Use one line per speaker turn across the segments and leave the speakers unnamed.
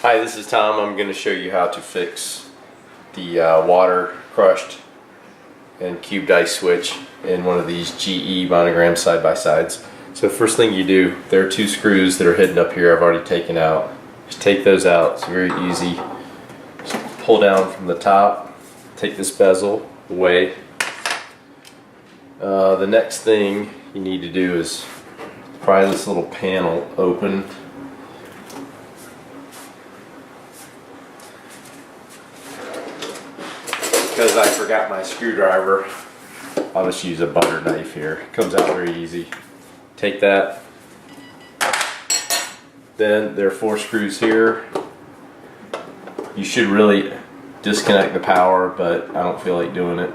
Hi, this is Tom. I'm going to show you how to fix the water crushed and cubed ice switch in one of these GE Monogram side-by-sides. So first thing you do, there are two screws that are hidden up here I've already taken out. Just take those out. It's very easy. Just pull down from the top, take this bezel away. The next thing you need to do is pry this little panel open. Because I forgot my screwdriver, I'll just use a butter knife here. It comes out very easy. Take that. Then there are 4 screws here. You should really disconnect the power, but I don't feel like doing it.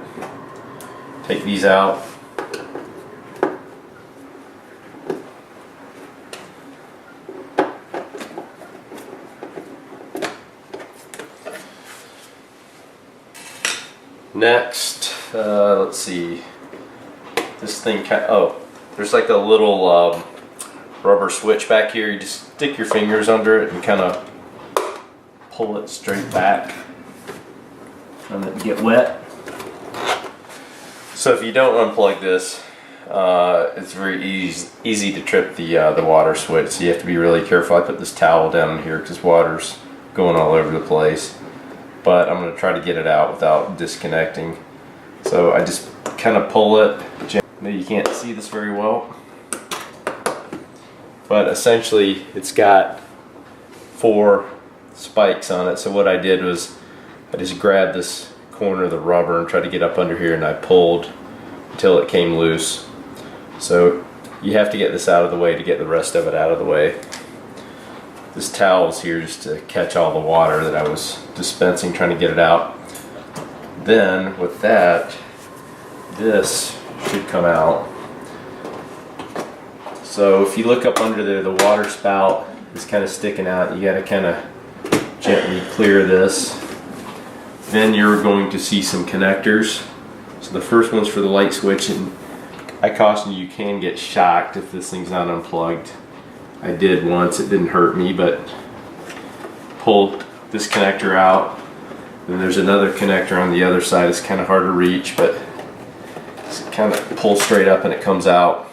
Take these out. Next, let's see. This thing there's like a little rubber switch back here. You just stick your fingers under it and kind of pull it straight back and then get wet. So if you don't unplug this, it's very easy to trip the water switch. So you have to be really careful. I put this towel down here because water's going all over the place. But I'm going to try to get it out without disconnecting. So I just kind of pull it. Maybe you can't see this very well, but essentially it's got 4 spikes on it. So what I did was I just grabbed this corner of the rubber and tried to get up under here, and I pulled until it came loose. So you have to get this out of the way to get the rest of it out of the way. This towel's here just to catch all the water that I was dispensing, trying to get it out. Then with that, this should come out. So if you look up under there, the water spout is kind of sticking out. You got to kind of gently clear this. Then you're going to see some connectors. So the first one's for the light switch, and I caution you, you can get shocked if this thing's not unplugged. I did once, it didn't hurt me, but pulled this connector out. Then there's another connector on the other side. It's kind of hard to reach, but just kind of pull straight up and it comes out.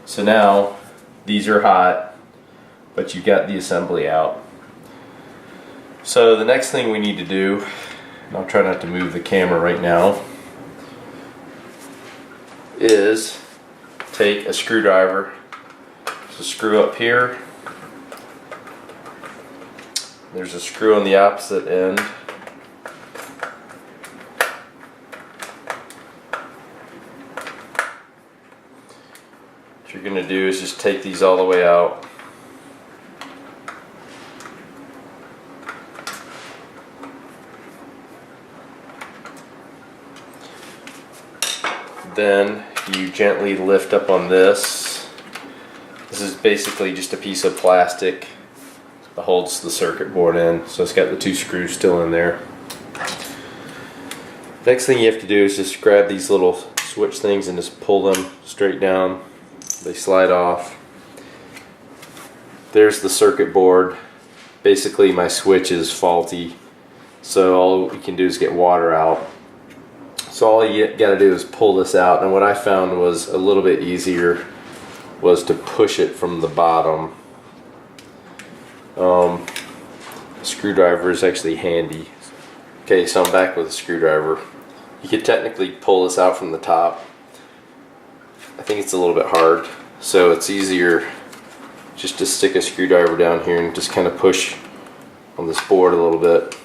So now these are hot, but you've got the assembly out. So the next thing we need to do, and I'll try not to move the camera right now, is take a screwdriver. So screw up here. There's a screw on the opposite end. What you're going to do is just take these all the way out. Then you gently lift up on this. This is basically just a piece of plastic that holds the circuit board in, so it's got the 2 screws still in there. Next thing you have to do is just grab these little switch things and just pull them straight down. They slide off. There's the circuit board. Basically my switch is faulty, so all we can do is get water out. So all you gotta do is pull this out, and what I found was a little bit easier was to push it from the bottom. The screwdriver is actually handy. Okay, so I'm back with a screwdriver. You could technically pull this out from the top. I think it's a little bit hard, so it's easier just to stick a screwdriver down here and just kind of push on this board a little bit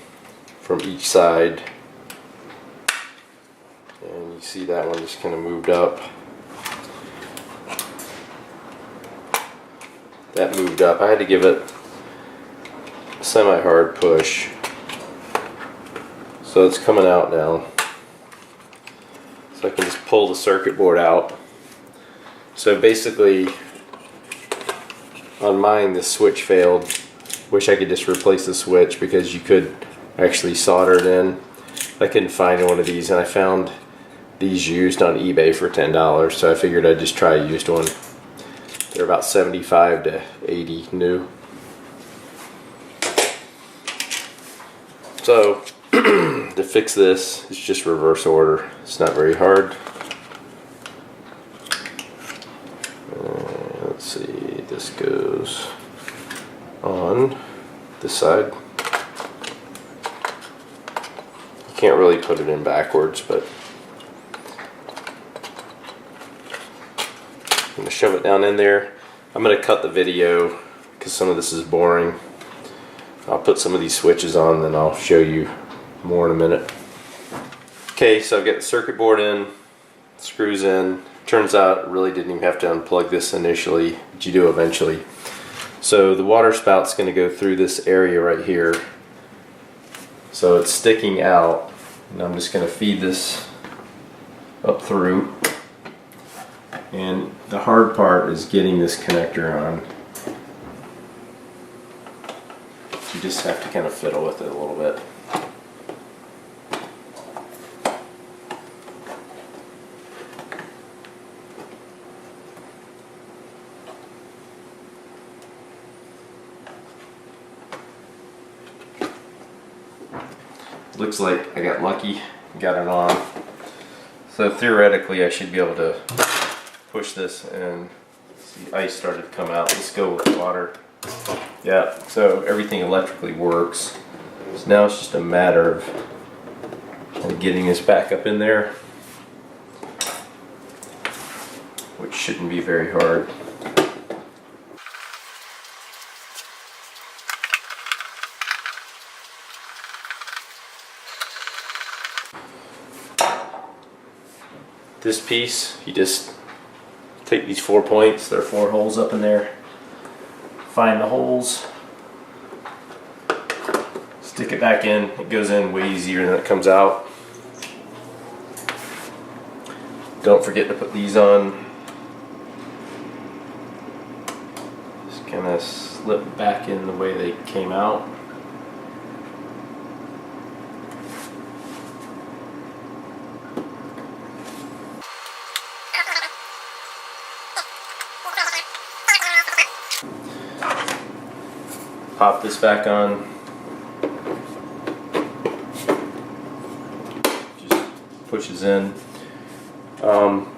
from each side. And you see that one just kind of moved up. That moved up. I had to give it a semi-hard push. So it's coming out now. So I can just pull the circuit board out. So basically, on mine the switch failed. Wish I could just replace the switch because you could actually solder it in. I couldn't find one of these, and I found these used on eBay for $10, so I figured I'd just try a used one. They're about 75 to 80 new. So to fix this, it's just reverse order. It's not very hard. Let's see, this goes on this side. You can't really put it in backwards, but I'm going to shove it down in there. I'm going to cut the video because some of this is boring. I'll put some of these switches on, then I'll show you more in a minute. Okay, so I've got the circuit board in, screws in. Turns out I really didn't even have to unplug this initially, but you do eventually. So the water spout's going to go through this area right here. So it's sticking out, and I'm just going to feed this up through. And the hard part is getting this connector on. You just have to kind of fiddle with it a little bit. Looks like I got lucky, got it on. So theoretically I should be able to push this and see ice started to come out. Let's go with water. Yeah, so everything electrically works. So now it's just a matter of kind of getting this back up in there, which shouldn't be very hard. This piece, you just take these 4 points, there are 4 holes up in there, find the holes, stick it back in. It goes in way easier than it comes out. Don't forget to put these on. Just kind of slip back in the way they came out. Pop this back on. Just pushes in.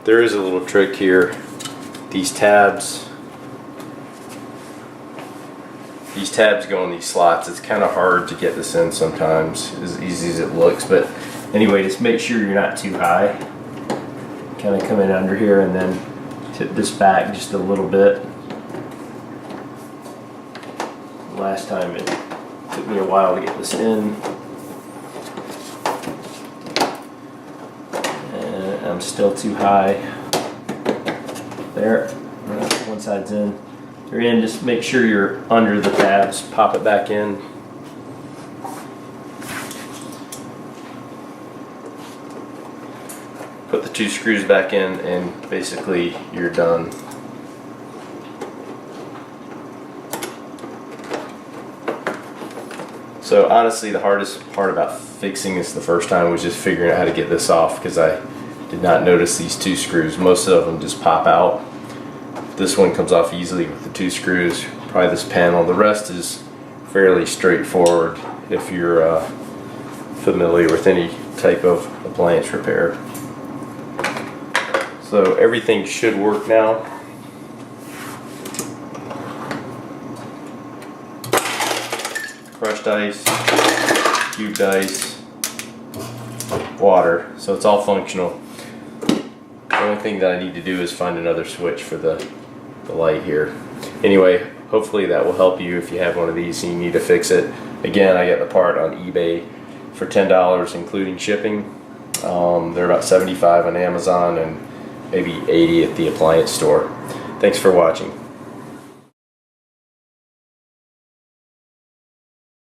There is a little trick here. These tabs go in these slots. It's kind of hard to get this in sometimes, as easy as it looks. But anyway, just make sure you're not too high. Kind of come in under here and then tip this back just a little bit. Last time it took me a while to get this in, and I'm still too high. There, one side's in. You're in. Just make sure you're under the tabs. Pop it back in. Put the 2 screws back in, and basically you're done. So honestly, the hardest part about fixing this the first time was just figuring out how to get this off, because I did not notice these 2 screws. Most of them just pop out. This one comes off easily with the 2 screws. Probably this panel. The rest is fairly straightforward if you're familiar with any type of appliance repair. So everything should work now. Crushed ice, cubed ice, water, so it's all functional. The only thing that I need to do is find another switch for the light here. Anyway, hopefully that will help you if you have one of these and you need to fix it. Again, I got the part on eBay for $10 including shipping. They're about $75 on Amazon and maybe $80 at the appliance store. Thanks for watching.